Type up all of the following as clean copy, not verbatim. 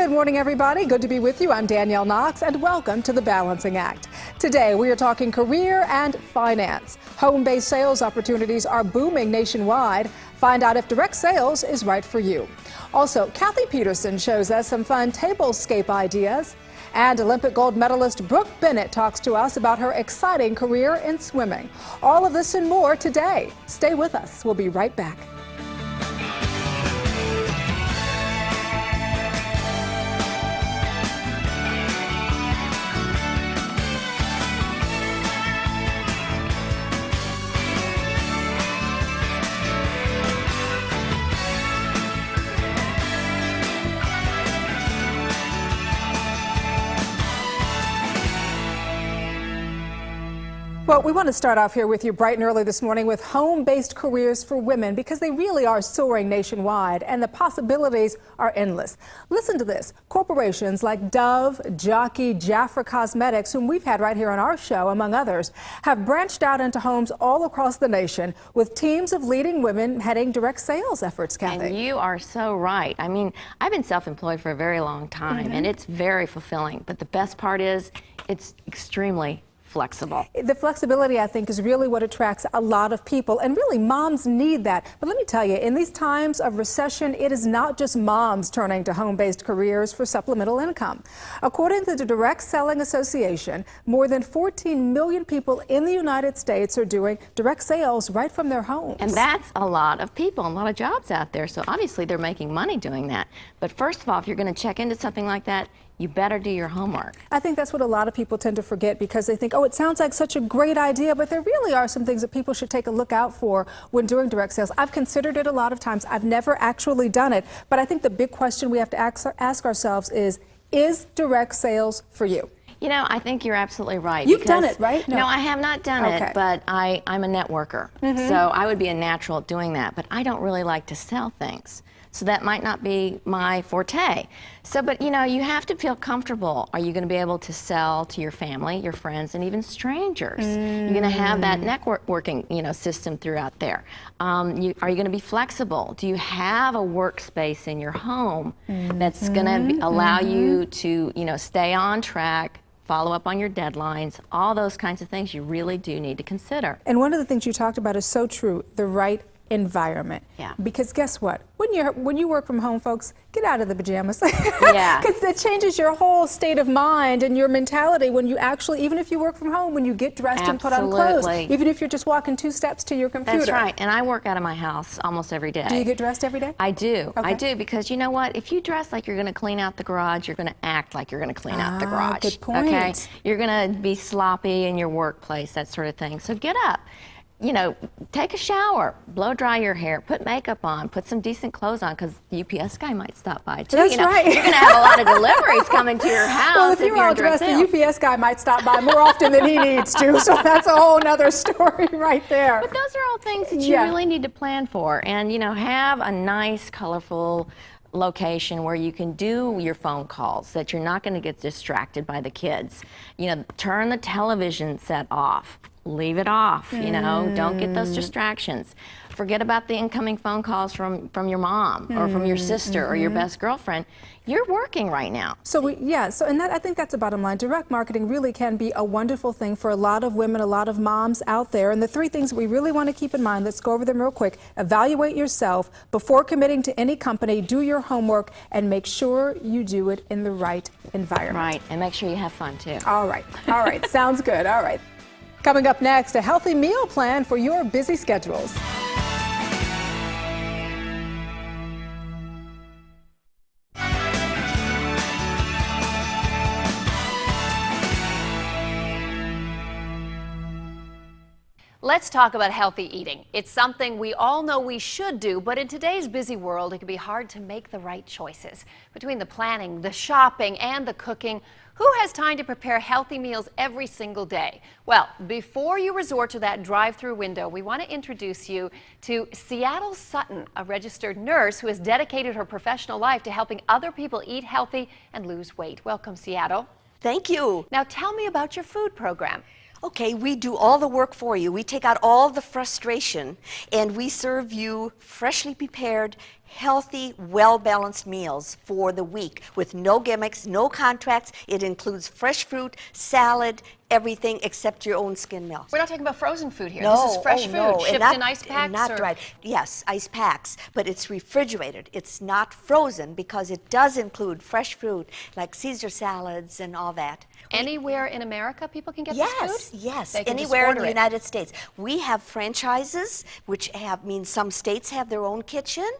Good morning, everybody. Good to be with you. I'm Danielle Knox, and welcome to The Balancing Act. Today, we are talking career and finance. Home-based sales opportunities are booming nationwide. Find out if direct sales is right for you. Also, Kathy Peterson shows us some fun tablescape ideas. And Olympic gold medalist Brooke Bennett talks to us about her exciting career in swimming. All of this and more today. Stay with us. We'll be right back. Well, we want to start off here with you bright and early this morning with home-based careers for women because they really are soaring nationwide and the possibilities are endless. Listen to this. Corporations like Dove, Jockey, Jafra Cosmetics, whom we've had right here on our show, among others, have branched out into homes all across the nation with teams of leading women heading direct sales efforts, Kathy. And you are so right. I mean, I've been self-employed for a very long time, and it's very fulfilling. But the best part is it's extremely flexible. The flexibility, I think, is really what attracts a lot of people, and really moms need that. But let me tell you, in these times of recession, it is not just moms turning to home-based careers for supplemental income. According to the Direct Selling Association, more than 14 million people in the United States are doing direct sales right from their homes. And that's a lot of people, a lot of jobs out there. So obviously they're making money doing that. But first of all, if you're going to check into something like that, you better do your homework. I think that's what a lot of people tend to forget because they think, oh, it sounds like such a great idea, but there really are some things that people should take a look out for when doing direct sales. I've considered it a lot of times. I've never actually done it, but I think the big question we have to ask ourselves is direct sales for you? You know, I think you're absolutely right. You've done it, right? No, I have not done it, but I'm a networker, so I would be a natural at doing that, but I don't really like to sell things. So that might not be my forte. So, but you know, you have to feel comfortable. Are you going to be able to sell to your family, your friends, and even strangers? You're going to have that networking, system throughout there. Are you going to be flexible? Do you have a workspace in your home that's going to allow you to, stay on track, follow up on your deadlines, all those kinds of things you really do need to consider. And one of the things you talked about is so true, the right environment. Yeah. Because guess what? When you work from home, folks, get out of the pajamas. Yeah. Because it changes your whole state of mind and your mentality when you actually, even if you work from home, when you get dressed and put on clothes, even if you're just walking 2 steps to your computer. That's right. And I work out of my house almost every day. Do you get dressed every day? I do. Okay. I do, because you know what? If you dress like you're going to clean out the garage, you're going to act like you're going to clean out the garage. Good point. Okay? You're going to be sloppy in your workplace, that sort of thing. So get up. Take a shower, blow dry your hair, put makeup on, put some decent clothes on, because the UPS guy might stop by too. That's right. You're going to have a lot of deliveries coming to your house. Well, if you're all dressed, the UPS guy might stop by more often than he needs to, so that's a whole other story right there. But those are all things that you really need to plan for, and have a nice, colorful location where you can do your phone calls, that you're not going to get distracted by the kids. Turn the television set off. Leave it off, don't get those distractions. Forget about the incoming phone calls from your mom or from your sister or your best girlfriend. You're working right now. So I think that's the bottom line. Direct marketing really can be a wonderful thing for a lot of women, a lot of moms out there. And the 3 things we really want to keep in mind, let's go over them real quick. Evaluate yourself before committing to any company. Do your homework and make sure you do it in the right environment. Right, and make sure you have fun too. All right, sounds good. All right. Coming up next, a healthy meal plan for your busy schedules. Let's talk about healthy eating. It's something we all know we should do, but in today's busy world, it can be hard to make the right choices. Between the planning, the shopping, and the cooking, who has time to prepare healthy meals every single day? Well, before you resort to that drive-through window, we want to introduce you to Seattle Sutton, a registered nurse who has dedicated her professional life to helping other people eat healthy and lose weight. Welcome, Seattle. Thank you. Now tell me about your food program. Okay, we do all the work for you. We take out all the frustration and we serve you freshly prepared, healthy, well-balanced meals for the week with no gimmicks, no contracts. It includes fresh fruit, salad, everything except your own skin milk. We're not talking about frozen food here. No, this is fresh food, no. shipped not, in ice packs? Not dried. Yes, ice packs, but it's refrigerated. It's not frozen because it does include fresh fruit like Caesar salads and all that. Anywhere in America people can get this food? Yes, They can anywhere in just the order it. United States. We have franchises, which means some states have their own kitchen,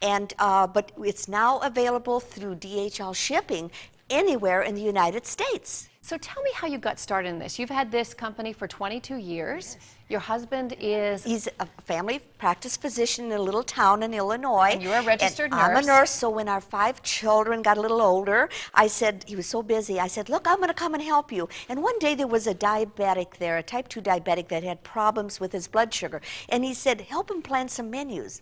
and but it's now available through DHL shipping anywhere in the United States. So tell me how you got started in this. You've had this company for 22 years. Yes. Your husband is... He's a family practice physician in a little town in Illinois. And you're a registered nurse. I'm a nurse, so when our 5 children got a little older, I said, he was so busy, I said, look, I'm going to come and help you. And one day there was a diabetic there, a type 2 diabetic that had problems with his blood sugar. And he said, help him plan some menus.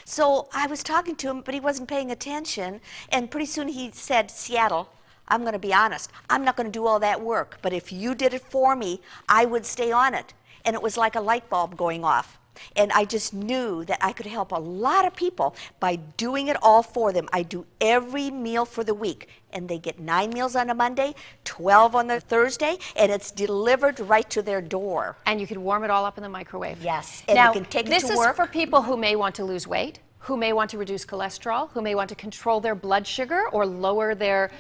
So I was talking to him, but he wasn't paying attention. And pretty soon he said, Seattle, I'm going to be honest, I'm not going to do all that work, but if you did it for me, I would stay on it. And it was like a light bulb going off. And I just knew that I could help a lot of people by doing it all for them. I do every meal for the week, and they get 9 meals on a Monday, 12 on the Thursday, and it's delivered right to their door. And you can warm it all up in the microwave. Yes, and now, you can take it this to is work. for people who may want to lose weight, who may want to reduce cholesterol, who may want to control their blood sugar or lower their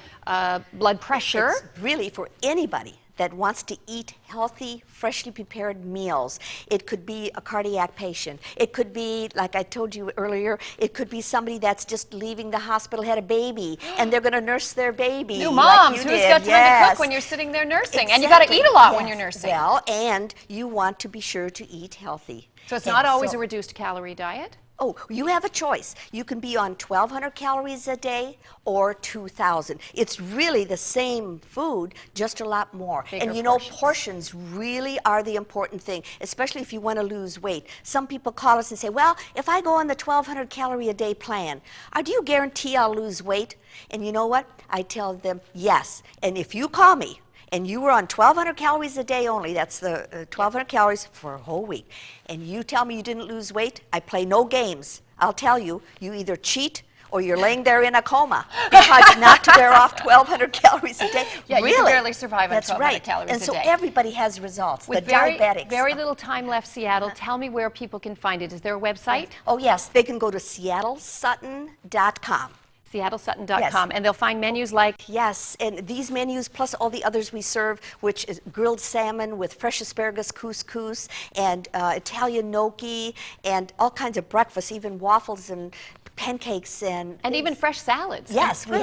blood pressure. It's really for anybody that wants to eat healthy, freshly prepared meals. It could be a cardiac patient. It could be, like I told you earlier, it could be somebody that's just leaving the hospital, had a baby, and they're going to nurse their baby. New moms, like who's got time to cook when you're sitting there nursing? Exactly. And you got to eat a lot when you're nursing. Well, and you want to be sure to eat healthy. So it's not always a reduced calorie diet? Oh, you have a choice. You can be on 1,200 calories a day or 2,000. It's really the same food, just a lot more. Bigger and you know, portions. portions really are the important thing, especially if you want to lose weight. Some people call us and say, well, if I go on the 1,200 calorie a day plan, do you guarantee I'll lose weight? And you know what? I tell them, yes. And if you call me, and you were on 1,200 calories a day only, that's the 1,200 calories for a whole week, and you tell me you didn't lose weight, I play no games. I'll tell you, you either cheat or you're laying there in a coma because not to bear off 1,200 calories a day. Yeah, really? you can barely survive on That's 1,200 right. calories and a so day. everybody has results. With the diabetics. very little time left, Seattle, tell me where people can find it. Is there a website? Oh, yes. They can go to seattlesutton.com. SeattleSutton.com, Yes. and they'll find menus like... Yes, and these menus plus all the others we serve, which is grilled salmon with fresh asparagus couscous and Italian gnocchi and all kinds of breakfasts, even waffles and pancakes and even fresh salads. Yes, we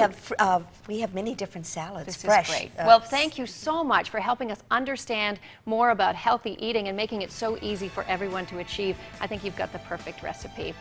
have many different salads. This fresh. is great. Well, thank you so much for helping us understand more about healthy eating and making it so easy for everyone to achieve. I think you've got the perfect recipe.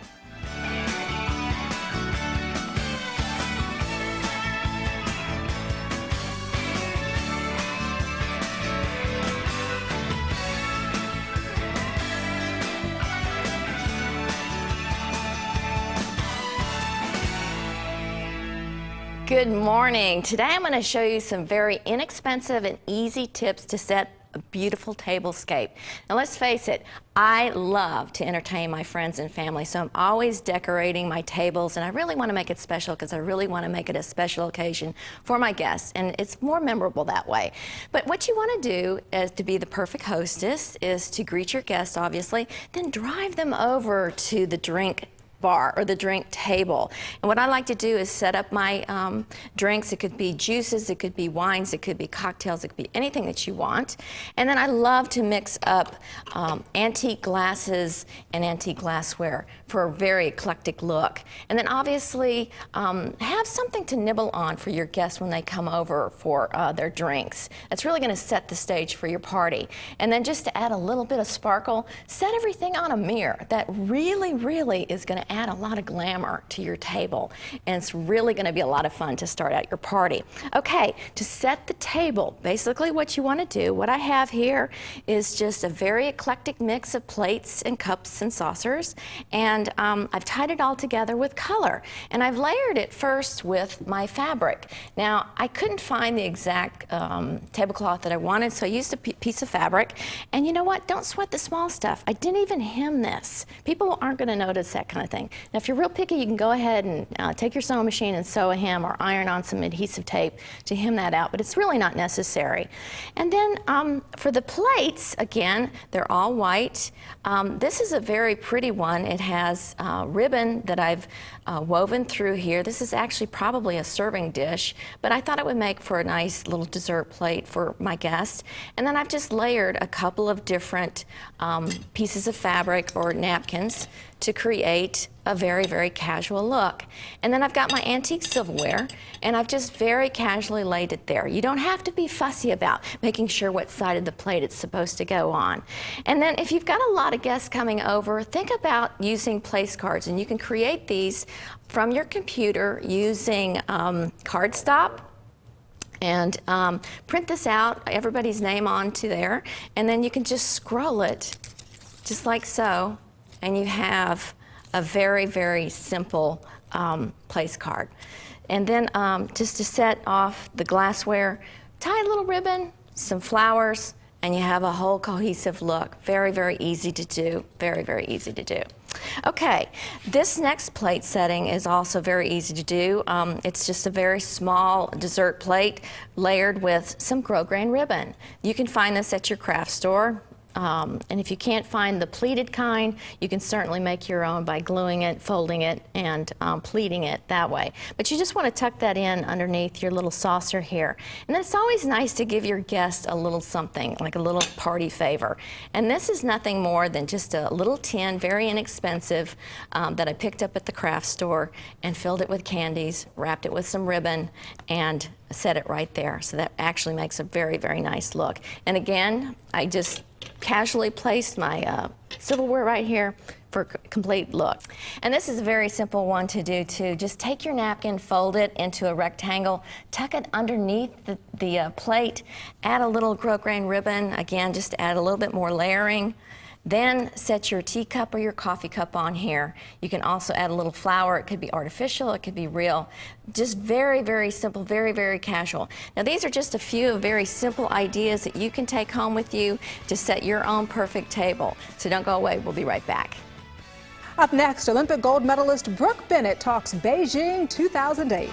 Good morning. Today I'm going to show you some very inexpensive and easy tips to set a beautiful tablescape. Now let's face it, I love to entertain my friends and family, so I'm always decorating my tables, and I really want to make it special because I really want to make it a special occasion for my guests, and it's more memorable that way. But what you want to do is to be the perfect hostess is to greet your guests, obviously, then drive them over to the drink bar or the drink table. And what I like to do is set up my drinks. It could be juices, it could be wines, it could be cocktails, it could be anything that you want. And then I love to mix up antique glasses and antique glassware for a very eclectic look. And then obviously have something to nibble on for your guests when they come over for their drinks. That's really going to set the stage for your party. And then just to add a little bit of sparkle, set everything on a mirror. That really is going to add a lot of glamour to your table, and it's really going to be a lot of fun to start out your party. Okay, to set the table, basically what you want to do, what I have here is just a very eclectic mix of plates and cups and saucers, and I've tied it all together with color, and I've layered it first with my fabric. Now, I couldn't find the exact tablecloth that I wanted, so I used a piece of fabric, and you know what? Don't sweat the small stuff. I didn't even hem this. People aren't going to notice that kind of thing. Now, if you're real picky, you can go ahead and take your sewing machine and sew a hem or iron on some adhesive tape to hem that out, but it's really not necessary. And then for the plates, again, they're all white. This is a very pretty one. It has ribbon that I've woven through here. This is actually probably a serving dish, but I thought it would make for a nice little dessert plate for my guests. And then I've just layered a couple of different pieces of fabric or napkins to create a very, very casual look. And then I've got my antique silverware, and I've just very casually laid it there. You don't have to be fussy about making sure what side of the plate it's supposed to go on. And then if you've got a lot of guests coming over, think about using place cards, and you can create these from your computer using cardstock. And print this out, everybody's name onto there, and then you can just scroll it just like so, and you have a very, very simple place card. And then just to set off the glassware, tie a little ribbon, some flowers, and you have a whole cohesive look. Very, very easy to do. Very, very easy to do. Okay, this next plate setting is also very easy to do. It's just a very small dessert plate layered with some grosgrain ribbon. You can find this at your craft store. And if you can't find the pleated kind, you can certainly make your own by gluing it, folding it, and pleating it that way. But you just want to tuck that in underneath your little saucer here. And then it's always nice to give your guests a little something, like a little party favor. And this is nothing more than just a little tin, very inexpensive, that I picked up at the craft store and filled it with candies, wrapped it with some ribbon, and set it right there. So that actually makes a very, very nice look. And again, I just casually placed my silverware right here for a complete look. And this is a very simple one to do too. Just take your napkin, fold it into a rectangle, tuck it underneath the plate, add a little grosgrain ribbon, again just to add a little bit more layering. Then set your teacup or your coffee cup on here. You can also add a little flower. It could be artificial, it could be real. Just very, very simple, very, very casual. Now these are just a few very simple ideas that you can take home with you to set your own perfect table. So don't go away, we'll be right back. Up next, Olympic gold medalist Brooke Bennett talks Beijing 2008.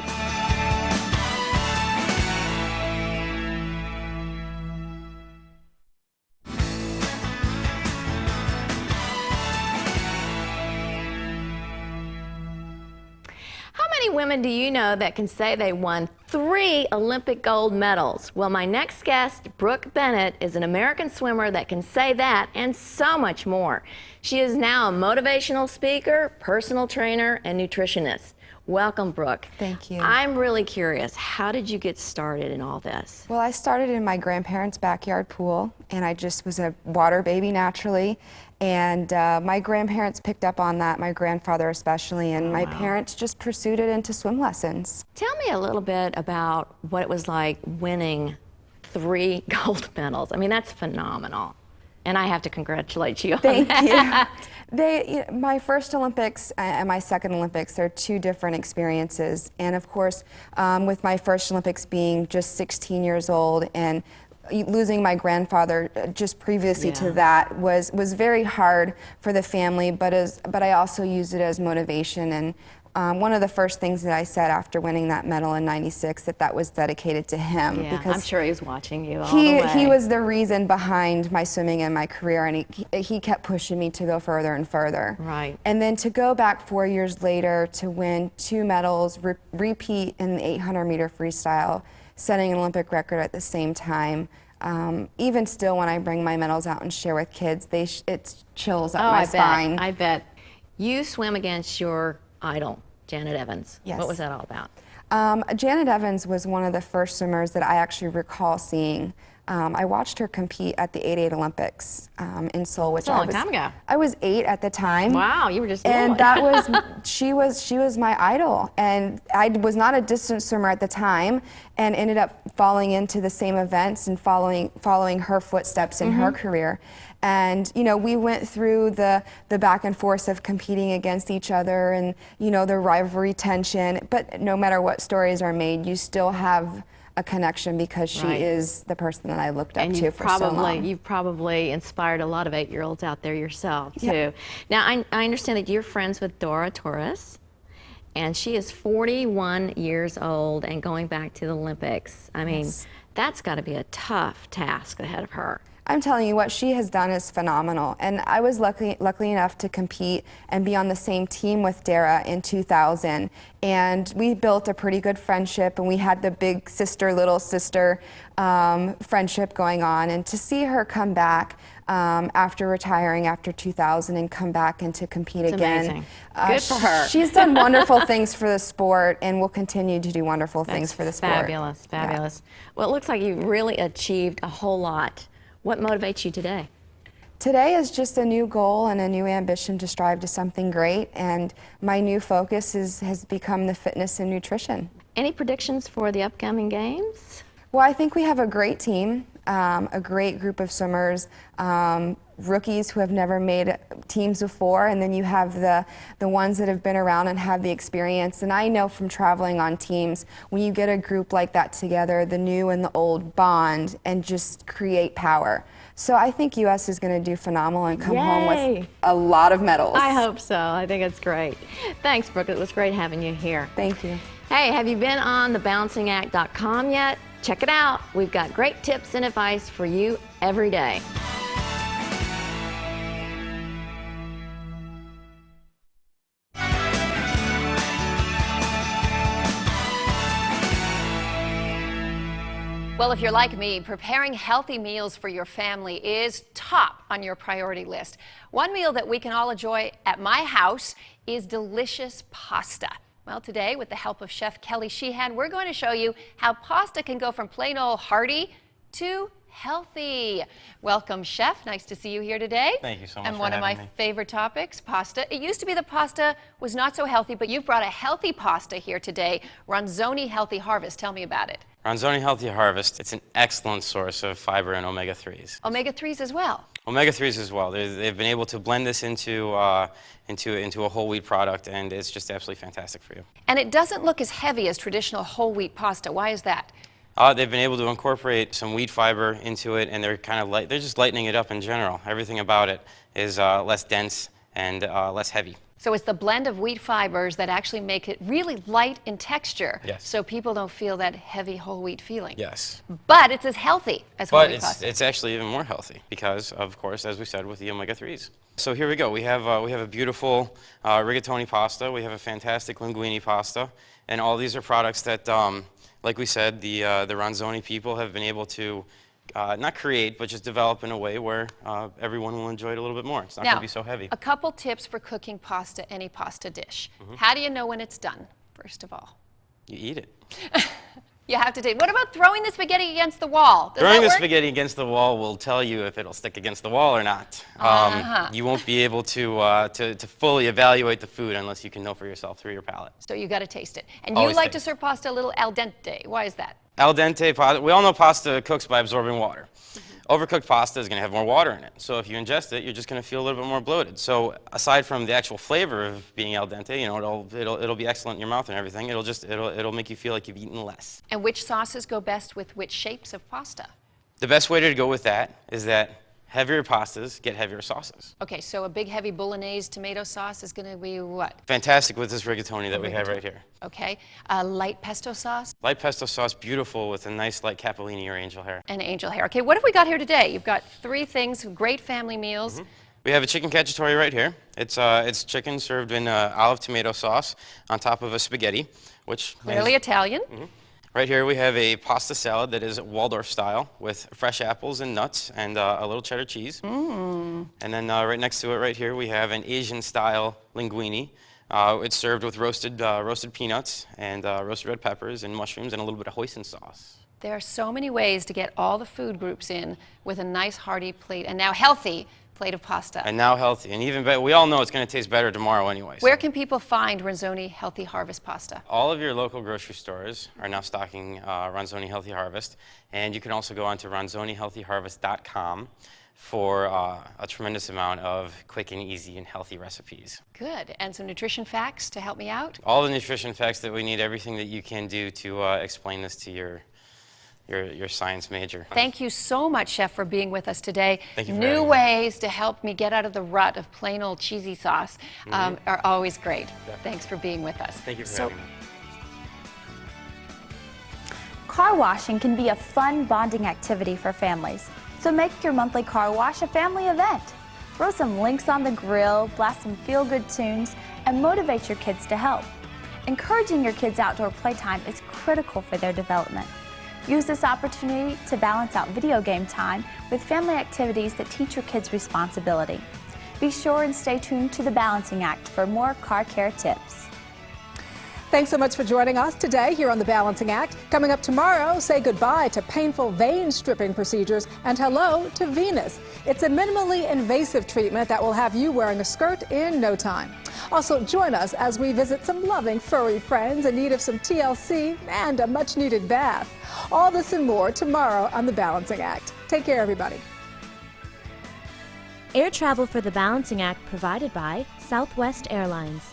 How many women do you know that can say they won 3 Olympic gold medals? Well, my next guest, Brooke Bennett, is an American swimmer that can say that and so much more. She is now a motivational speaker, personal trainer, and nutritionist. Welcome, Brooke. Thank you. I'm really curious, how did you get started in all this? Well, I started in my grandparents' backyard pool, and I just was a water baby naturally. And my grandparents picked up on that, my grandfather especially, and my parents just pursued it into swim lessons. Tell me a little bit about what it was like winning 3 gold medals. I mean, that's phenomenal. And I have to congratulate you on that. Thank you. My first Olympics and my second Olympics are 2 different experiences. And of course, with my first Olympics being just 16 years old and losing my grandfather just previously to that was very hard for the family, but I also used it as motivation. And one of the first things that I said after winning that medal in '96 that was dedicated to him. Yeah, because I'm sure he was watching you all the way. He was the reason behind my swimming and my career, and he kept pushing me to go further and further. Right. And then to go back 4 years later to win 2 medals, repeat in the 800-meter freestyle, setting an Olympic record at the same time. Even still, when I bring my medals out and share with kids, it chills up my spine. I bet. You swim against your idol, Janet Evans. Yes. What was that all about? Janet Evans was one of the first swimmers that I actually recall seeing. I watched her compete at the 8-8 Olympics in Seoul, which That's a long time ago. I was 8 at the time. Wow, you were just and little. that was she was my idol, and I was not a distance swimmer at the time, and ended up falling into the same events and following her footsteps in her career. And you know, we went through the back and forth of competing against each other, and you know, the rivalry tension. But no matter what stories are made, you still have a connection because she is the person that I looked up to for so long. You've probably inspired a lot of 8-year-olds out there yourself too. Now I understand that you're friends with Dora Torres, and she is 41 years old and going back to the Olympics. I mean, that's got to be a tough task ahead of her. I'm telling you, what she has done is phenomenal. And I was lucky enough to compete and be on the same team with Dara in 2000. And we built a pretty good friendship, and we had the big sister, little sister friendship going on. And to see her come back after retiring after 2000 and come back and to compete again. Amazing. Good for her. She's done wonderful things for the sport and will continue to do wonderful things for the sport. Fabulous, fabulous. Well, it looks like you really achieved a whole lot. What motivates you today? Today is just a new goal and a new ambition to strive to something great, and my new focus has become the fitness and nutrition. Any predictions for the upcoming games? Well, I think we have a great team, a great group of swimmers, rookies who have never made teams before, and then you have the ones that have been around and have the experience. And I know from traveling on teams, when you get a group like that together, the new and the old bond and just create power. So I think U.S. is going to do phenomenal and come home with a lot of medals. I hope so. I think it's great. Thanks, Brooke. It was great having you here. Thank you. Hey, have you been on thebalancingAct.com yet? Check it out. We've got great tips and advice for you every day. Well, if you're like me, preparing healthy meals for your family is top on your priority list. One meal that we can all enjoy at my house is delicious pasta. Well, today, with the help of Chef Kelly Sheehan, we're going to show you how pasta can go from plain old hearty to healthy. Welcome, Chef. Nice to see you here today. Thank you so much And for one of my having me. favorite topics, pasta. It used to be the pasta was not so healthy, but you've brought a healthy pasta here today, Ronzoni Healthy Harvest. Tell me about it. Ronzoni Healthy Harvest, it's an excellent source of fiber and omega-3s. Omega-3s as well. Omega-3s as well. They've been able to blend this into a whole wheat product, and it's just absolutely fantastic for you. And it doesn't look as heavy as traditional whole wheat pasta. Why is that? They've been able to incorporate some wheat fiber into it, and they're kind of they're just lightening it up in general. Everything about it is less dense and less heavy. So it's the blend of wheat fibers that actually make it really light in texture. Yes. So people don't feel that heavy whole wheat feeling. Yes. But it's as healthy as whole wheat pasta. But it's actually even more healthy because, of course, as we said, with the omega-3s. So here we go. We have a beautiful rigatoni pasta. We have a fantastic linguine pasta. And all these are products that, like we said, the Ronzoni people have been able to not create, but just develop in a way where everyone will enjoy it a little bit more. It's not going to be so heavy. A couple tips for cooking pasta, any pasta dish. How do you know when it's done, first of all? You eat it. You have to take. What about throwing the spaghetti against the wall? Throwing the spaghetti against the wall will tell you if it'll stick against the wal or not. You won't be able to fully evaluate the food unless you can know for yourself through your palate. So you got to taste it. And you Always like to taste serve pasta a little al dente. Why is that? Al dente pasta, we all know pasta cooks by absorbing water. Overcooked pasta is going to have more water in it. So if you ingest it, you're just going to feel a little bit more bloated. So aside from the actual flavor of being al dente, you know, it'll be excellent in your mouth and everything. It'll make you feel like you've eaten less. And which sauces go best with which shapes of pasta? The best way to go with that is that heavier pastas get heavier sauces. Okay, so a big heavy bolognese tomato sauce is going to be what? Fantastic with this rigatoni that we have right here. Okay, light pesto sauce? Light pesto sauce, beautiful with a nice light capellini or angel hair. And angel hair. Okay, what have we got here today? You've got three things, great family meals. We have a chicken cacciatore right here. It's chicken served in olive tomato sauce on top of a spaghetti, which Clearly Italian. Right here we have a pasta salad that is Waldorf style with fresh apples and nuts and a little cheddar cheese. And then right next to it right here we have an Asian style linguine It's served with roasted peanuts and roasted red peppers and mushrooms and a little bit of hoisin sauce. There are so many ways to get all the food groups in with a nice hearty plate, and now healthy plate of pasta. And now healthy, and even better, we all know it's going to taste better tomorrow anyway. Where can people find Ronzoni Healthy Harvest pasta? All of your local grocery stores are now stocking Ronzoni Healthy Harvest, and you can also go on to ronzonihealthyharvest.com for a tremendous amount of quick and easy and healthy recipes. Good. And some nutrition facts to help me out? All the nutrition facts that we need, everything that you can do to explain this to your science major. Thank you so much, Chef, for being with us today. Thank you for New having me. ways to help me get out of the rut of plain old cheesy sauce are always great. Definitely. Thanks for being with us. Thank you for having me. Car washing can be a fun bonding activity for families. So make your monthly car wash a family event. Throw some links on the grill, blast some feel-good tunes, and motivate your kids to help. Encouraging your kids' outdoor playtime is critical for their development. Use this opportunity to balance out video game time with family activities that teach your kids responsibility. Be sure and stay tuned to The Balancing Act for more car care tips. Thanks so much for joining us today here on The Balancing Act. Coming up tomorrow, say goodbye to painful vein stripping procedures and hello to Venus. It's a minimally invasive treatment that will have you wearing a skirt in no time. Also, join us as we visit some loving furry friends in need of some TLC and a much-needed bath. All this and more tomorrow on The Balancing Act. Take care, everybody. Air travel for The Balancing Act provided by Southwest Airlines.